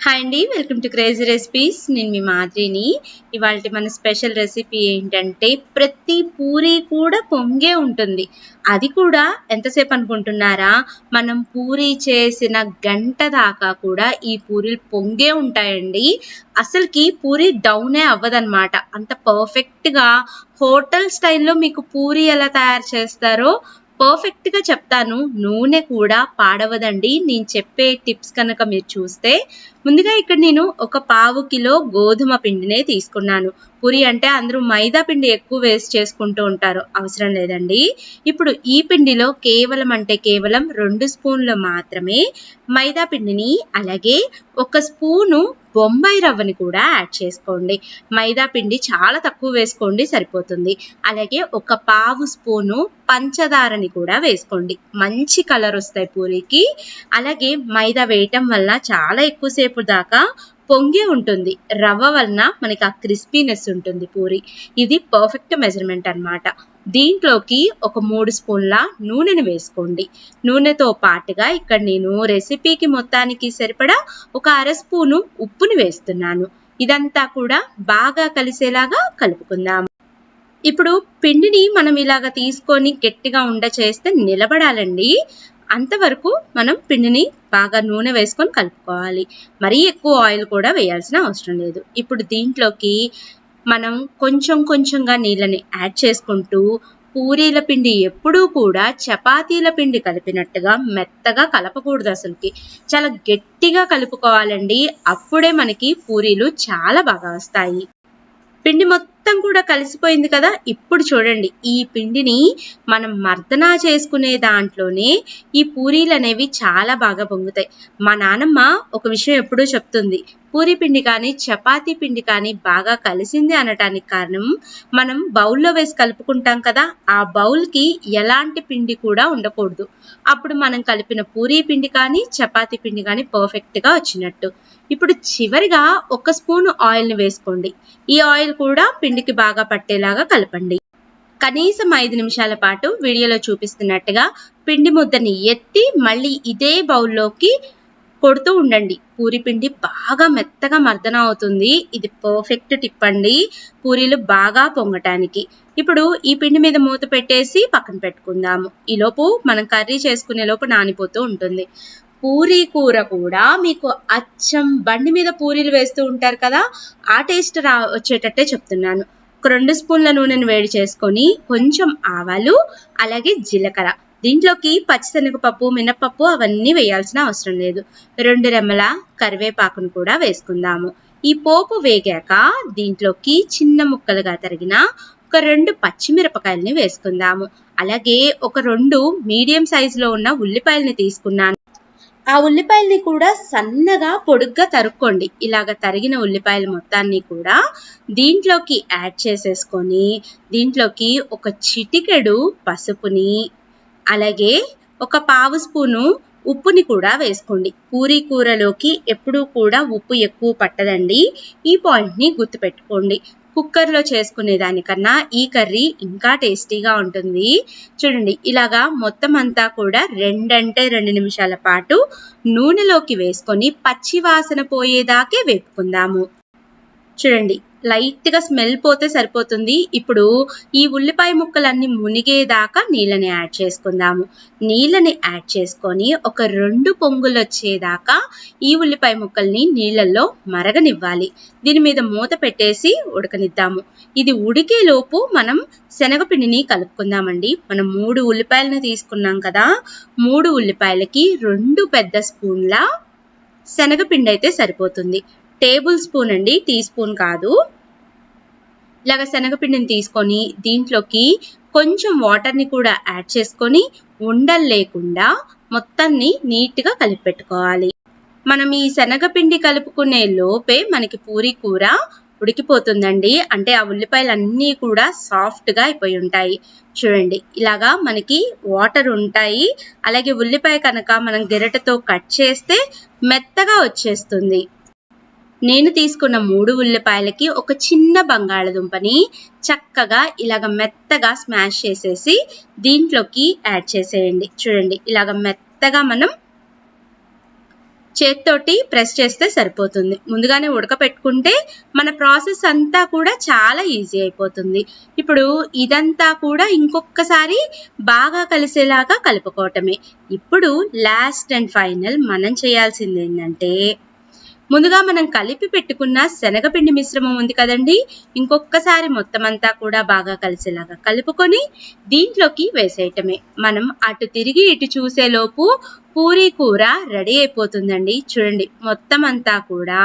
Hi అండి, welcome to crazy recipes. నేను మీ మాదిరిని. ఇవాళ మన స్పెషల్ రెసిపీ ఏంటంటే ప్రతి పూరి కూడా పొంగే ఉంటుంది. అది కూడా ఎంతసేపు అనుకుంటున్నారా? మనం పూరి చేసిన గంట దాకా కూడా ఈ పూరీలు పొంగే ఉంటాయండి. అసలుకి పూరి డౌనే అవ్వదన్నమాట. అంత పర్ఫెక్ట్గా హోటల్ స్టైల్లో మీకు పూరి ఎలా తయారు చేస్తారో పర్ఫెక్ట్గా చెప్తాను. నూనె కూడా పాడవదండి నేను చెప్పే టిప్స్ కనుక మీరు చూస్తే. ముందుగా ఇక్కడ నేను ఒక పావు కిలో గోధుమ పిండినే తీసుకున్నాను. పూరి అంటే అందరూ మైదా పిండి ఎక్కువ వేస్ట్ చేసుకుంటూ ఉంటారు, అవసరం లేదండి. ఇప్పుడు ఈ పిండిలో కేవలం 2 స్పూన్లు మాత్రమే మైదా పిండిని, అలాగే 1 స్పూను బొంబాయి రవ్వని కూడా యాడ్ చేసుకోండి. మైదా పిండి చాలా తక్కువ వేసుకోండి, సరిపోతుంది. అలాగే 1 పావు స్పూను పంచదారని కూడా వేసుకోండి, మంచి కలర్ వస్తాయి పూరికి. అలాగే మైదా వేయటం వల్ల చాలా ఎక్కువసేపు దాకా పొంగి ఉంటుంది. రవ్వ వలన మనకి ఆ క్రిస్పీనెస్ ఉంటుంది పూరి. ఇది పర్ఫెక్ట్ మెజర్మెంట్ అన్నమాట. దీంట్లోకి ఒక 3 స్పూన్ల నూనెని వేసుకోండి. నూనెతో పాటుగా ఇక్కడ నేను రెసిపీకి మొత్తానికి సరిపడా ఒక 1/2 స్పూను ఉప్పుని వేస్తున్నాను. ఇదంతా కూడా బాగా కలిసేలాగా కలుపుకుందాం. ఇప్పుడు పిండిని మనం ఇలాగ తీసుకొని గట్టిగా ఉండ చేస్తే నిలబడాలండి. అంతవరకు మనం పిండిని బాగా నూనె వేసుకొని కలుపుకోవాలి. మరీ ఎక్కువ ఆయిల్ కూడా వేయాల్సిన అవసరం లేదు. ఇప్పుడు దీంట్లోకి మనం కొంచెంగా నీళ్ళని యాడ్ చేసుకుంటూ, పూరీల పిండి ఎప్పుడూ కూడా చపాతీల పిండి కలిపినట్టుగా మెత్తగా కలపకూడదు. అసలుకి చాలా గట్టిగా కలుపుకోవాలండి. అప్పుడే మనకి పూరీలు చాలా బాగా వస్తాయి. పిండి మొత్తం కూడా కలిసిపోయింది కదా. ఇప్పుడు చూడండి, ఈ పిండిని మనం మర్దనా చేసుకునే దాంట్లోనే ఈ పూరీలు అనేవి చాలా బాగా పొంగుతాయి. మా నానమ్మ ఒక విషయం ఎప్పుడూ చెప్తుంది, పూరి పిండి కానీ చపాతీ పిండి కానీ బాగా కలిసింది అనటానికి కారణం, మనం బౌల్లో వేసి కలుపుకుంటాం కదా, ఆ బౌల్కి ఎలాంటి పిండి కూడా ఉండకూడదు. అప్పుడు మనం కలిపిన పూరీ పిండి కానీ చపాతీ పిండి కానీ పర్ఫెక్ట్గా వచ్చినట్టు. ఇప్పుడు చివరిగా 1 స్పూను ఆయిల్ని వేసుకోండి. ఈ ఆయిల్ కూడా పిండికి బాగా పట్టేలాగా కలపండి. కనీసం 5 నిమిషాల పాటు వీడియోలో చూపిస్తున్నట్టుగా పిండి ముద్దని ఎత్తి మళ్ళీ ఇదే బౌల్లోకి కొడుతూ ఉండండి. పూరి పిండి బాగా మెత్తగా మర్దన అవుతుంది. ఇది పర్ఫెక్ట్ టిప్ అండి పూరీలు బాగా పొంగటానికి. ఇప్పుడు ఈ పిండి మీద మూత పెట్టేసి పక్కన పెట్టుకుందాము. ఈలోపు మనం కర్రీ చేసుకునే లోపు నానిపోతూ ఉంటుంది. పూరీ కూర కూడా మీకు అచ్చం బండి మీద పూరీలు వేస్తూ ఉంటారు కదా, ఆ టేస్ట్ వచ్చేటట్టే చెప్తున్నాను. ఒక 2 స్పూన్ల నూనెను వేడి చేసుకొని కొంచెం ఆవాలు, అలాగే జీలకర్ర, దీంట్లోకి పచ్చిశనగపప్పు, మినపప్పు అవన్నీ వేయాల్సిన అవసరం లేదు. 2 రెమ్మల కరివేపాకును కూడా వేసుకుందాము. ఈ పోపు వేగాక దీంట్లోకి చిన్న ముక్కలుగా తరిగిన ఒక 2 పచ్చిమిరపకాయలని వేసుకుందాము. అలాగే ఒక 2 మీడియం సైజులో ఉన్న ఉల్లిపాయలని తీసుకున్నాను. ఆ ఉల్లిపాయల్ని కూడా సన్నగా పొడుగ్గా తరుక్కోండి. ఇలాగ తరిగిన ఉల్లిపాయలు మొత్తాన్ని కూడా దీంట్లోకి యాడ్ చేసేసుకొని, దీంట్లోకి ఒక చిటికెడు పసుపుని, అలాగే ఒక పావు స్పూను ఉప్పుని కూడా వేసుకోండి. పూరీ కూరలోకి ఎప్పుడూ కూడా ఉప్పు ఎక్కువ పట్టదండి. ఈ పాయింట్ని గుర్తుపెట్టుకోండి. కుక్కర్లో చేసుకునే దానికన్నా ఈ కర్రీ ఇంకా టేస్టీగా ఉంటుంది. చూడండి, ఇలాగా మొత్తం అంతా కూడా 2 నిమిషాల పాటు నూనెలోకి వేసుకొని పచ్చి వాసన పోయేదాకే వేపుకుందాము. చూడండి, లైట్గా స్మెల్ పోతే సరిపోతుంది. ఇప్పుడు ఈ ఉల్లిపాయ ముక్కలన్నీ మునిగేదాకా నీళ్ళని యాడ్ చేసుకుందాము. నీళ్ళని యాడ్ చేసుకొని ఒక 2 పొంగులు వచ్చేదాకా ఈ ఉల్లిపాయ ముక్కల్ని నీళ్ళల్లో మరగనివ్వాలి. దీని మీద మూత పెట్టేసి ఉడకనిద్దాము. ఇది ఉడికేలోపు మనం శనగపిండిని కలుపుకుందామండి. మనం 3 ఉల్లిపాయలని తీసుకున్నాం కదా, 3 ఉల్లిపాయలకి 2 పెద్ద స్పూన్ల శనగపిండి అయితే సరిపోతుంది. టేబుల్ స్పూన్ అండి, టీ స్పూన్ కాదు. ఇలాగ శనగపిండిని తీసుకొని దీంట్లోకి కొంచెం వాటర్ని కూడా యాడ్ చేసుకొని ఉండలు లేకుండా మొత్తాన్ని నీట్గా కలిపెట్టుకోవాలి. మనం ఈ శనగపిండి కలుపుకునే లోపే మనకి పూరీ కూర ఉడికిపోతుందండి. అంటే ఆ ఉల్లిపాయలు అన్నీ కూడా సాఫ్ట్గా అయిపోయి ఉంటాయి. చూడండి, ఇలాగా మనకి వాటర్ ఉంటాయి. అలాగే ఉల్లిపాయ కనుక మనం గెరటతో కట్ చేస్తే మెత్తగా వచ్చేస్తుంది. నేను తీసుకున్న 3 ఉల్లిపాయలకి ఒక చిన్న బంగాళదుంపని చక్కగా ఇలాగ మెత్తగా స్మాష్ చేసేసి దీంట్లోకి యాడ్ చేసేయండి. చూడండి, ఇలాగ మెత్తగా మనం చేత్తోటి ప్రెస్ చేస్తే సరిపోతుంది. ముందుగానే ఉడకపెట్టుకుంటే మన ప్రాసెస్ అంతా కూడా చాలా ఈజీ అయిపోతుంది. ఇప్పుడు ఇదంతా కూడా ఇంకొకసారి బాగా కలిసేలాగా కలుపుకోవటమే. ఇప్పుడు లాస్ట్ అండ్ ఫైనల్ మనం చేయాల్సింది ఏంటంటే, ముందుగా మనం కలిపి పెట్టుకున్న శనగపిండి మిశ్రమం ఉంది కదండి, ఇంకొకసారి మొత్తం అంతా కూడా బాగా కలిసేలాగా కలుపుకొని దీంట్లోకి వేసేయటమే. మనం అటు తిరిగి ఇటు చూసేలోపు పూరీ కూర రెడీ అయిపోతుందండి. చూడండి, మొత్తం అంతా కూడా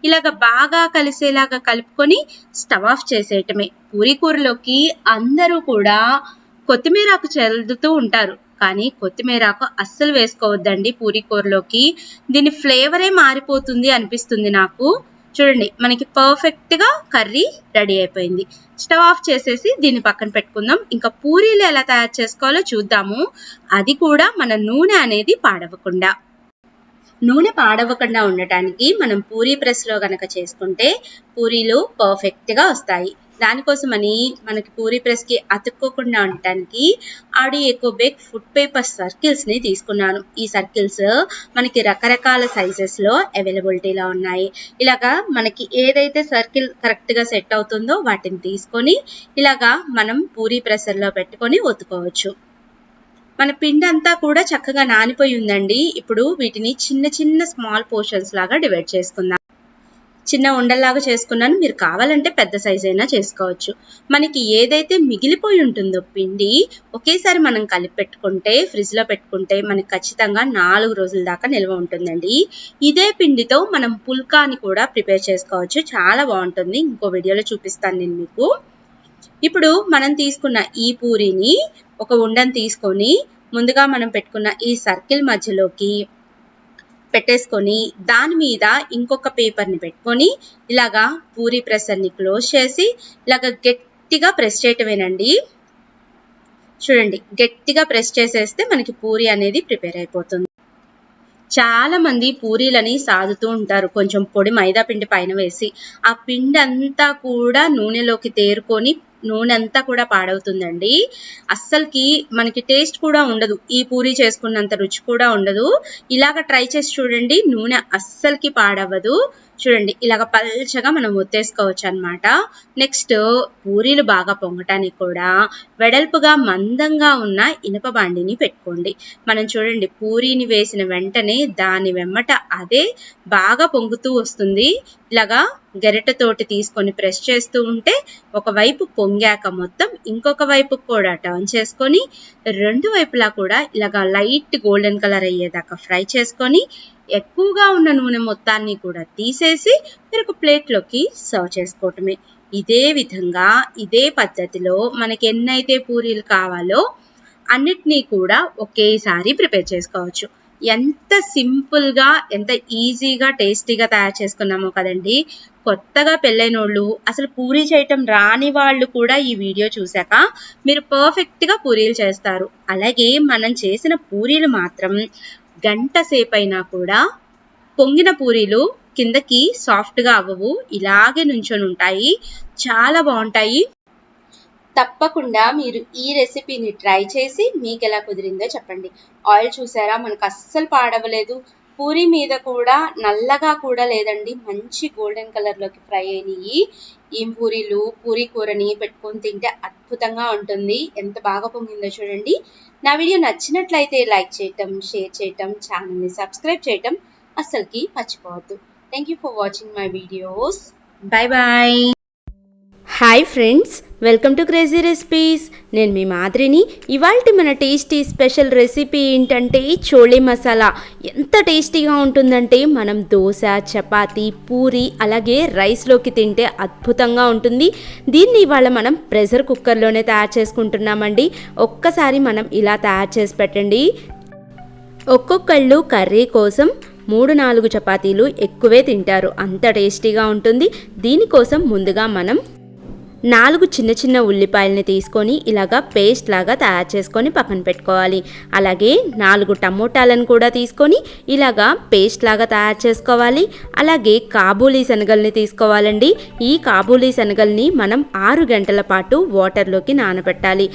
ఇలాగ బాగా కలిసేలాగా కలుపుకొని స్టవ్ ఆఫ్ చేసేయటమే. పూరీ కూరలోకి అందరూ కూడా కొత్తిమీరాకు చల్లుతూ ఉంటారు, కానీ కొత్తిమీరాకు అస్సలు వేసుకోవద్దండి పూరీ కూరలోకి. దీని ఫ్లేవరే మారిపోతుంది అనిపిస్తుంది నాకు. చూడండి, మనకి పర్ఫెక్ట్గా కర్రీ రెడీ అయిపోయింది. స్టవ్ ఆఫ్ చేసేసి దీన్ని పక్కన పెట్టుకుందాం. ఇంకా పూరీలు ఎలా తయారు చేసుకోవాలో చూద్దాము. అది కూడా మన నూనె అనేది పాడవకుండా. నూనె పాడవకుండా ఉండటానికి మనం పూరీ ప్రెస్లో కనుక చేసుకుంటే పూరీలు పర్ఫెక్ట్గా వస్తాయి. దానికోసమని మనకి పూరీ ప్రెస్కి అతుక్కోకుండా ఉండటానికి ఆడి ఎకో బేక్ ఫుడ్ పేపర్ సర్కిల్స్ని తీసుకున్నాను. ఈ సర్కిల్స్ మనకి రకరకాల సైజెస్లో అవైలబిలిటీలో ఉన్నాయి. ఇలాగా మనకి ఏదైతే సర్కిల్ కరెక్ట్గా సెట్ అవుతుందో వాటిని తీసుకొని ఇలాగా మనం పూరీ ప్రెసర్లో పెట్టుకొని ఒత్తుకోవచ్చు. మన పిండి అంతా కూడా చక్కగా నానిపోయి ఉందండి. ఇప్పుడు వీటిని చిన్న చిన్న స్మాల్ పోర్షన్స్ లాగా డివైడ్ చేసుకుందాం. చిన్న ఉండల్లాగా చేసుకున్నాను, మీరు కావాలంటే పెద్ద సైజ్ అయినా చేసుకోవచ్చు. మనకి ఏదైతే మిగిలిపోయి ఉంటుందో పిండి ఒకేసారి మనం కలిపి పెట్టుకుంటే ఫ్రిడ్జ్లో పెట్టుకుంటే మనకి ఖచ్చితంగా 4 రోజుల దాకా నిల్వ ఉంటుందండి. ఇదే పిండితో మనం పుల్కాని కూడా ప్రిపేర్ చేసుకోవచ్చు, చాలా బాగుంటుంది. ఇంకో వీడియోలో చూపిస్తాను నేను మీకు. ఇప్పుడు మనం తీసుకున్న ఈ పూరీని ఒక ఉండని తీసుకొని ముందుగా మనం పెట్టుకున్న ఈ సర్కిల్ మధ్యలోకి పెట్టేసుకొని దాని మీద ఇంకొక పేపర్ని పెట్టుకొని ఇలాగా పూరీ ప్రెసర్ని క్లోజ్ చేసి ఇలాగ గట్టిగా ప్రెస్ చేయటమేనండి. చూడండి, గట్టిగా ప్రెస్ చేసేస్తే మనకి పూరీ అనేది ప్రిపేర్ అయిపోతుంది. చాలా మంది పూరీలని సాదుతూ ఉంటారు కొంచెం పొడి మైదా పిండి పైన వేసి. ఆ పిండి అంతా కూడా నూనెలోకి తేరుకొని నూనె అంతా కూడా పాడవుతుందండి. అస్సలకి మనకి టేస్ట్ కూడా ఉండదు, ఈ పూరీ చేసుకున్నంత రుచి కూడా ఉండదు. ఇలాగ ట్రై చేసి చూడండి, నూనె అస్సలకి పాడవ్వదు. చూడండి, ఇలాగ పల్చగా మనం ఒత్తేసుకోవచ్చు అనమాట. నెక్స్ట్ పూరీలు బాగా పొంగటానికి కూడా వెడల్పుగా మందంగా ఉన్న ఇనుప బాండిని పెట్టుకోండి. మనం చూడండి, పూరీని వేసిన వెంటనే దాని వెమ్మట అదే బాగా పొంగుతూ వస్తుంది. ఇలాగా గరిటెతోటి తీసుకొని ప్రెస్ చేస్తూ ఉంటే ఒకవైపు పొంగాక మొత్తం ఇంకొక వైపు కూడా టర్న్ చేసుకొని 2 వైపులా కూడా ఇలాగా లైట్ గోల్డెన్ కలర్ అయ్యేదాకా ఫ్రై చేసుకొని ఎక్కువగా ఉన్న నూనె మొత్తాన్ని కూడా తీసేసి మీరు ఒక ప్లేట్లోకి సర్వ్ చేసుకోవటమే. ఇదే విధంగా ఇదే పద్ధతిలో మనకి ఎన్నైతే పూరీలు కావాలో అన్నిటినీ కూడా ఒకేసారి ప్రిపేర్ చేసుకోవచ్చు. ఎంత సింపుల్గా ఎంత ఈజీగా టేస్టీగా తయారు చేసుకున్నామో కదండి. కొత్తగా పెళ్ళైన వాళ్ళు, అసలు పూరీ చేయటం రాని వాళ్ళు కూడా ఈ వీడియో చూశాక మీరు పర్ఫెక్ట్గా పూరీలు చేస్తారు. అలాగే మనం చేసిన పూరీలు మాత్రం గంట సేపైనా కూడా పొంగిన పూరీలు కిందకి సాఫ్ట్గా అవ్వవు, ఇలాగే నుంచొని ఉంటాయి, చాలా బాగుంటాయి. తప్పకుండా మీరు ఈ రెసిపీని ట్రై చేసి మీకు ఎలా కుదిరిందో చెప్పండి. ఆయిల్ చూసారా, మనకు అస్సలు పాడవలేదు. పూరీ మీద కూడా నల్లగా కూడా లేదండి, మంచి గోల్డెన్ కలర్లోకి ఫ్రై అయినాయి. ఈ పూరీలు పూరీ కూరని పెట్టుకొని తింటే అద్భుతంగా ఉంటుంది. ఎంత బాగా పొంగిందో చూడండి. నా వీడియో నచ్చినట్లయితే లైక్ చేయటం, షేర్ చేయటం, ఛానల్ని సబ్స్క్రైబ్ చేయటం అస్సలకి మర్చిపోవద్దు. Thank you for watching my videos. Bye bye. Hi friends, welcome to crazy recipes. నేను మీ మాదిరిని. ఇవాల్టి మన టేస్టీ స్పెషల్ రెసిపీ ఏంటంటే చోళే మసాలా. ఎంత టేస్టీగా ఉంటుందంటే మనం దోశ, చపాతీ, పూరి అలాగే రైస్లోకి తింటే అద్భుతంగా ఉంటుంది. దీన్ని ఇవాళ మనం ప్రెషర్ కుక్కర్లోనే తయారు చేసుకుంటున్నామండి. ఒక్కసారి మనం ఇలా తయారు చేసి పెట్టండి. ఒక్కొక్కళ్ళు కర్రీ కోసం 3-4 చపాతీలు ఎక్కువే తింటారు, అంత టేస్టీగా ఉంటుంది. దీనికోసం ముందుగా మనం 4 చిన్న చిన్న ఉల్లిపాయలని తీసుకొని ఇలాగా పేస్ట్ లాగా తయారు చేసుకొని పక్కన పెట్టుకోవాలి. అలాగే 4 టమోటాలను కూడా తీసుకొని ఇలాగా పేస్ట్ లాగా తయారు చేసుకోవాలి. అలాగే కాబూలీ శనగల్ని తీసుకోవాలండి. ఈ కాబూలీ శనగల్ని మనం 6 గంటల పాటు వాటర్లోకి నానబెట్టాలి.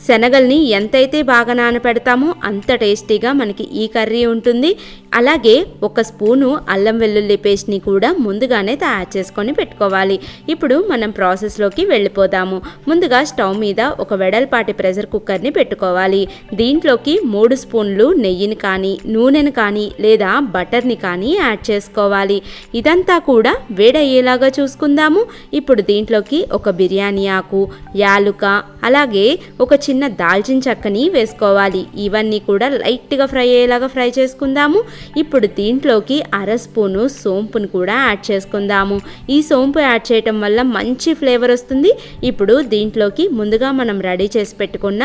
శనగల్ని ఎంతైతే బాగా నానపెడతామో అంత టేస్టీగా మనకి ఈ కర్రీ ఉంటుంది. అలాగే ఒక స్పూను అల్లం వెల్లుల్లి పేస్ట్ని కూడా ముందుగానే తయారు చేసుకొని పెట్టుకోవాలి. ఇప్పుడు మనం ప్రాసెస్లోకి వెళ్ళిపోదాము. ముందుగా స్టవ్ మీద ఒక వెడల్పాటి ప్రెషర్ కుక్కర్ని పెట్టుకోవాలి. దీంట్లోకి 3 స్పూన్లు నెయ్యిని కానీ నూనెను కానీ లేదా బటర్ని కానీ యాడ్ చేసుకోవాలి. ఇదంతా కూడా వేడయ్యేలాగా చూసుకుందాము. ఇప్పుడు దీంట్లోకి ఒక బిర్యానీ ఆకు, యాలుక, అలాగే ఒక చిన్న దాల్చిన చెక్కని వేసుకోవాలి. ఇవన్నీ కూడా లైట్గా ఫ్రై అయ్యేలాగా ఫ్రై చేసుకుందాము. ఇప్పుడు దీంట్లోకి 1/2 స్పూను సోంపును కూడా యాడ్ చేసుకుందాము. ఈ సోంపు యాడ్ చేయటం వల్ల మంచి ఫ్లేవర్ వస్తుంది. ఇప్పుడు దీంట్లోకి ముందుగా మనం రెడీ చేసి పెట్టుకున్న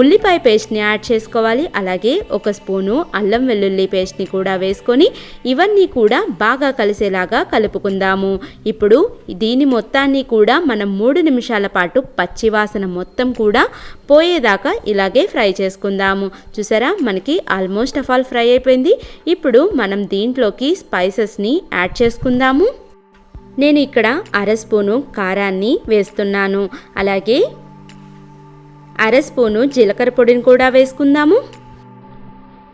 ఉల్లిపాయ పేస్ట్ని యాడ్ చేసుకోవాలి. అలాగే 1 స్పూను అల్లం వెల్లుల్లి పేస్ట్ని కూడా వేసుకొని ఇవన్నీ కూడా బాగా కలిసేలాగా కలుపుకుందాము. ఇప్పుడు దీని మొత్తాన్ని కూడా మనం 3 నిమిషాల పాటు పచ్చివాసన మొత్తం కూడా పోయేదాకా ఇలాగే ఫ్రై చేసుకుందాము. చూసారా, మనకి ఆల్మోస్ట్ ఆఫ్ ఆల్ ఫ్రై అయిపోయింది. ఇప్పుడు మనం దీంట్లోకి స్పైసెస్ని యాడ్ చేసుకుందాము. నేను ఇక్కడ 1/2 స్పూను కారాన్ని వేస్తున్నాను. అలాగే 1/2 స్పూను జీలకర్ర పొడిని కూడా వేసుకుందాము.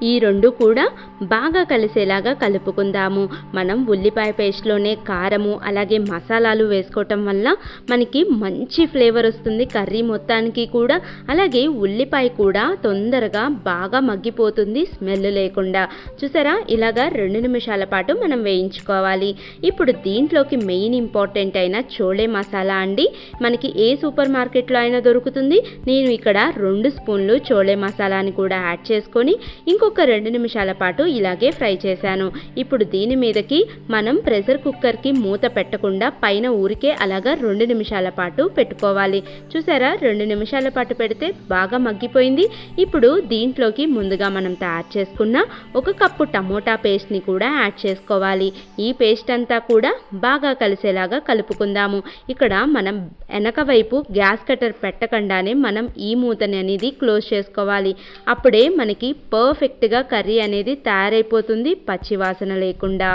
ఈ రెండు కూడా బాగా కలిసేలాగా కలుపుకుందాము. మనం ఉల్లిపాయ పేస్ట్లోనే కారము అలాగే మసాలాలు వేసుకోవటం వల్ల మనకి మంచి ఫ్లేవర్ వస్తుంది కర్రీ మొత్తానికి కూడా. అలాగే ఉల్లిపాయ కూడా తొందరగా బాగా మగ్గిపోతుంది స్మెల్ లేకుండా. చూసారా, ఇలాగా 2 నిమిషాల పాటు మనం వేయించుకోవాలి. ఇప్పుడు దీంట్లోకి మెయిన్ ఇంపార్టెంట్ అయిన చోళే మసాలా అండి. మనకి ఏ సూపర్ మార్కెట్లో అయినా దొరుకుతుంది. నేను ఇక్కడ 2 స్పూన్లు చోళే మసాలాని కూడా యాడ్ చేసుకొని ఇంకొక 2 నిమిషాల పాటు ఇలాగే ఫ్రై చేశాను. ఇప్పుడు దీని మీదకి మనం ప్రెషర్ కుక్కర్కి మూత పెట్టకుండా పైన ఊరికే అలాగా 2 నిమిషాల పాటు పెట్టుకోవాలి. చూసారా, 2 నిమిషాల పాటు పెడితే బాగా మగ్గిపోయింది. ఇప్పుడు దీంట్లోకి ముందుగా మనం తయారు చేసుకున్న 1 కప్పు టమోటా పేస్ట్ని కూడా యాడ్ చేసుకోవాలి. ఈ పేస్ట్ అంతా కూడా బాగా కలిసేలాగా కలుపుకుందాము. ఇక్కడ మనం వెనక వైపు గ్యాస్ కట్టర్ పెట్టకుండానే మనం ఈ మూతని అనేది క్లోజ్ చేసుకోవాలి. అప్పుడే మనకి పర్ఫెక్ట్గా కర్రీ అనేది తయారైపోతుంది పచ్చివాసన లేకుండా.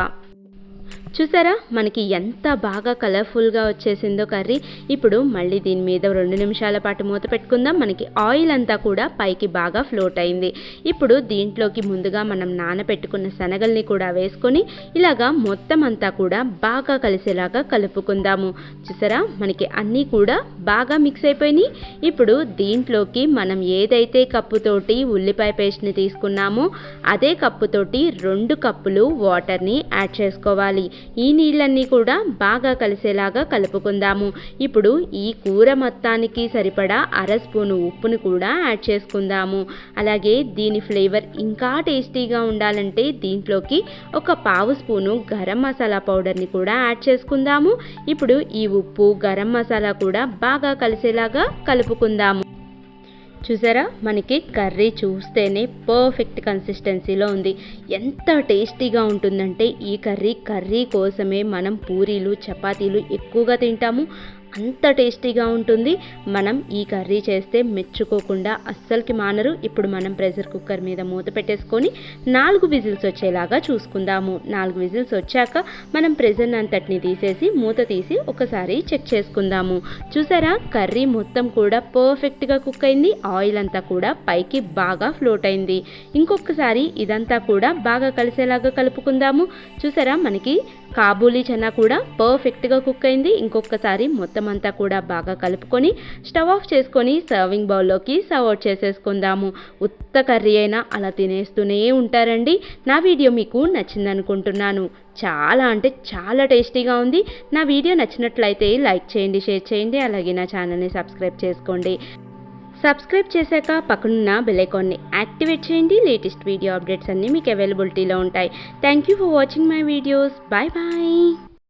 చూసారా, మనకి ఎంత బాగా కలర్ఫుల్గా వచ్చేసిందో కర్రీ. ఇప్పుడు మళ్ళీ దీని మీద 2 నిమిషాల పాటు మూత పెట్టుకుందాం. మనకి ఆయిల్ అంతా కూడా పైకి బాగా ఫ్లోట్ అయింది. ఇప్పుడు దీంట్లోకి ముందుగా మనం నానబెట్టుకున్న శనగల్ని కూడా వేసుకొని ఇలాగా మొత్తం అంతా కూడా బాగా కలిసేలాగా కలుపుకుందాము. చూసారా, మనకి అన్నీ కూడా బాగా మిక్స్ అయిపోయినాయి. ఇప్పుడు దీంట్లోకి మనం ఏదైతే కప్పుతోటి ఉల్లిపాయ పేస్ట్ని తీసుకున్నామో అదే కప్పుతోటి 2 కప్పులు వాటర్ని యాడ్ చేసుకోవాలి. ఈ నీళ్ళన్నీ కూడా బాగా కలిసేలాగా కలుపుకుందాము. ఇప్పుడు ఈ కూర మొత్తానికి సరిపడా 1/2 స్పూను ఉప్పును కూడా యాడ్ చేసుకుందాము. అలాగే దీని ఫ్లేవర్ ఇంకా టేస్టీగా ఉండాలంటే దీంట్లోకి 1/4 స్పూను గరం మసాలా పౌడర్ని కూడా యాడ్ చేసుకుందాము. ఇప్పుడు ఈ ఉప్పు గరం మసాలా కూడా బాగా కలిసేలాగా కలుపుకుందాము. చూసారా, మనకి కర్రీ చూస్తేనే పర్ఫెక్ట్ కన్సిస్టెన్సీలో ఉంది. ఎంత టేస్టీగా ఉంటుందంటే ఈ కర్రీ కోసమే మనం పూరీలు చపాతీలు ఎక్కువగా తింటాము. అంత టేస్టీగా ఉంటుంది. మనం ఈ కర్రీ చేస్తే మెచ్చుకోకుండా అస్సలకి మానరు. ఇప్పుడు మనం ప్రెషర్ కుక్కర్ మీద మూత పెట్టేసుకొని 4 విజిల్స్ వచ్చేలాగా చూసుకుందాము. 4 విజిల్స్ వచ్చాక మనం ప్రెషర్ అంతటిని తీసేసి మూత తీసి ఒకసారి చెక్ చేసుకుందాము. చూసారా, కర్రీ మొత్తం కూడా పర్ఫెక్ట్గా కుక్ అయింది. ఆయిల్ అంతా కూడా పైకి బాగా ఫ్లోట్ అయింది. ఇంకొకసారి ఇదంతా కూడా బాగా కలిసేలాగా కలుపుకుందాము. చూసారా, మనకి కాబూలీ చనా కూడా పర్ఫెక్ట్గా కుక్ అయింది. ఇంకొకసారి మొత్తం అంతా కూడా బాగా కలుపుకొని స్టవ్ ఆఫ్ చేసుకొని సర్వింగ్ బౌల్లోకి సర్వ్ అవుట్ చేసేసుకుందాము. ఉత్త కర్రీ అయినా అలా తినేస్తూనే ఉంటారండి. నా వీడియో మీకు నచ్చింది అనుకుంటున్నాను. చాలా అంటే చాలా టేస్టీగా ఉంది. నా వీడియో నచ్చినట్లయితే లైక్ చేయండి, షేర్ చేయండి, అలాగే నా ఛానల్ని సబ్స్క్రైబ్ చేసుకోండి. సబ్స్క్రైబ్ చేశాక పక్కనున్న బెల్ ఐకాన్ని యాక్టివేట్ చేయండి. లేటెస్ట్ వీడియో అప్డేట్స్ అన్నీ మీకు అవైలబిలిటీలో ఉంటాయి. Thank you for watching my videos. Bye bye.